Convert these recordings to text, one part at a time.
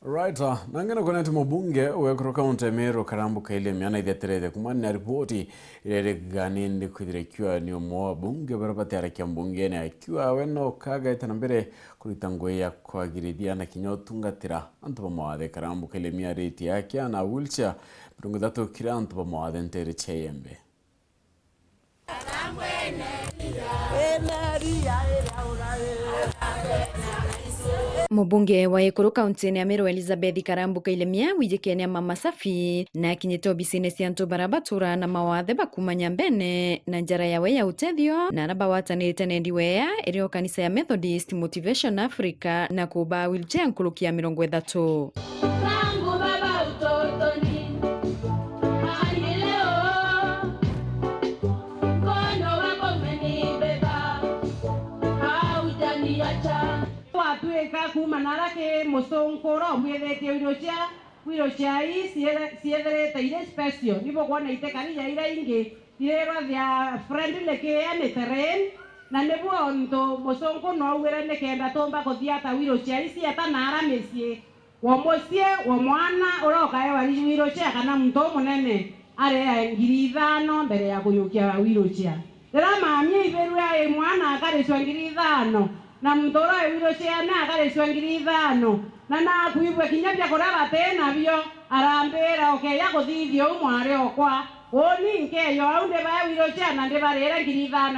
Right, nangena kwenye mbunge wekuru kaunti ya Meru Karambuka ile miana idheterede kumani na ripoti ile ganindi kudirekiwa ni umoa bunge barabati harakia mbunge ni akiwa weno kaga itanambere kulitangoya kwa giridia na kinyotungatira antuba mwade Karambuka ile miya reti yake na wheelchair mtungu dato kira antuba mwade ntere cheyembe. Mubunge wa Ekuru kaunti ya Meru Elizabeth Karambuka ilemia wijekenia mama safi na kinyito bisine sianto barabatura na mawathe bakumanya mbene na njara yawe ya utethio na arabawatanite nendiwea ereo kanisa ya Methodist Motivation Africa na kuba wheelchair nkulukia 30. Kuma narake musonkoro mwethete wheelchair sietherete ile special nipo kuona itekania ira ingi irerwa thia friendly ke ane terrain na nebo ndo musonko no wera ne kenda tomba kothiata wheelchair sieta nara mesie wa mosie wa mwana uroka ewa wheelchair kana mto munene are ngiri 5 mbere ya kuyukia wheelchair ndira mami iberu ya mwana akareswa ngiri 5 na mtora wheelchair na akareswa ngiri 5 na kuibwe kinyabya koraba tena byo arambera okeya kuthithio umware okwa oni nkeyo aunde ba wheelchair na ndebarera ngiri 5.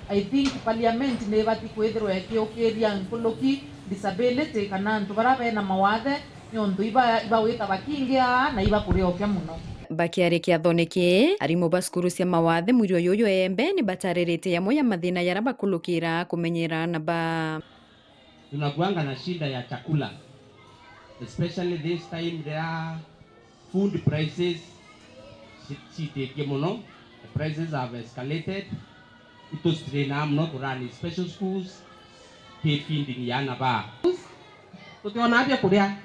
I think parliament ne bati kwethirwa ekiokeria nkuluki disability kana ntubara na mawathe nyondu iba wita bakingia na iba kuriokia muno. Bakiare kia thoneke arimo baskuru cia mawathe mwirio yoyo embe ni batarerete ya moya mathina ya rabakulukira kumenyera na ba tunakuanga na shida ya chakula, especially this time there are food prices siteke muno. The prices have escalated. Ito straina mno kurani special schools feeding yana ba tukiona abya kuria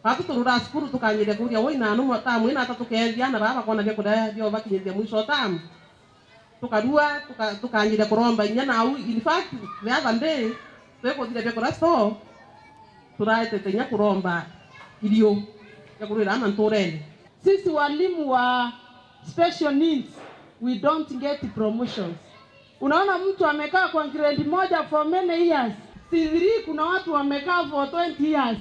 Hatu turura skuru tukanyire kuria woina no matamu ina tatukendia na baba kona bya kuria byo bakinyire mwisho tamu tukadua tukanyire kuromba nyana au in fact the other day tweko dire bya kuria store turaite tenya kuromba irio ya kurira ama ntorene. Sisi walimu wa special needs we don't get promotions. Unaona mtu amekaa kwa grade moja for many years. C3 kuna watu wamekaa for 20 years.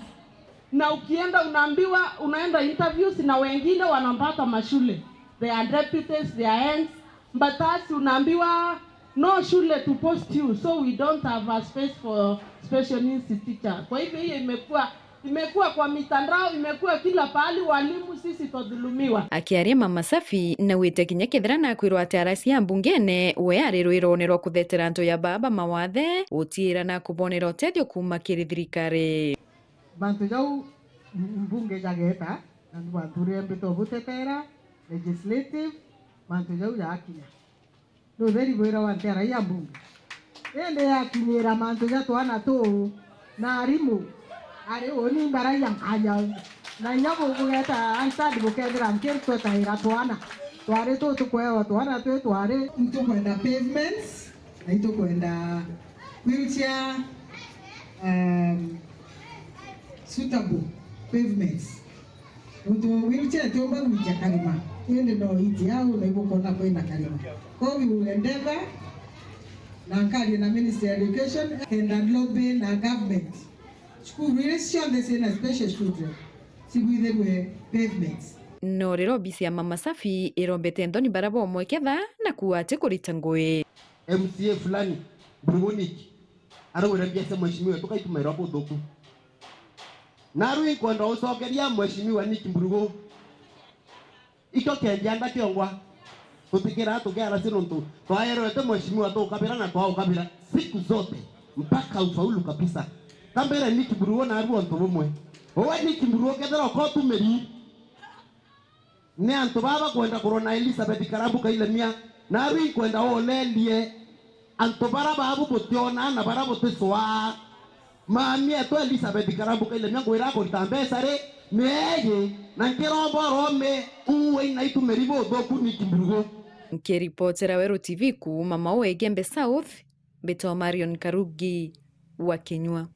Na ukienda unaambiwa unaenda interviews na wengine wanampata mashule. They are deputies, they are ends. But us unaambiwa no shule to post you. So we don't have a space for special needs teacher. Kwa hivyo hiyo imekuwa kwa mitandao, imekuwa kila pahali, walimu sisi tudhulumiwa. Akiaria mama safi na wite kinya kithira na kwirwa atarasi ya mbungene we ariruironerwa kuthetera nto ya baba mawathe utira na kubonera utethio kuma kiri thirikari. Bantu jau mbunge jageta na bantu rembe to butetera legislative bantu jau yakinya no theri bwira wantera ya mbunge ende yakinyira mantu ja twana to na arimu ari oni mbara ya kanya na nyabo bugeta ansadi bukethira nkirto taira twana tware to tukwewa twana tware mtu kwenda pavements na ito kwenda wheelchair suitable pavements. Mtu wheelchair tuomba kuja kalima. Yende no iti au na ibo kona kwenda kalima. Kwa we will endeavor na nkali na Ministry of Education and lobby na government. School relation the same special children. Sibwithe we pavements. No rero bisi ya mama safi irombete ndoni barabo mweketha na kuate kuritangwe. MCA fulani Bruniki arawira biasa mheshimiwa tukaituma hapo doku Narui kwenda usogeria mheshimiwa Nick Mburugo iko kenjanga kiongwa tutikira tugera sinonto twaerete mheshimiwa to kabira na twao kabira siku zote mpaka ufaulu kabisa kambere Nick Mburugo na aruo nto bumwe owe Nick Mburugo kethera ko tumeri ne anto baba kwenda corona Elizabeth Karambuka ile mia narui kwenda olelie anto bara babu botiona na bara boteswa mami eto Elizabeth Karambuka ile myango irako ntambesare meye na nkirombo rome uwe na itumeribo doku Nick Mburugo. Nkiripotera Weru TV ku mama we Gembe South Beto Marion Karugi wa Kenywa.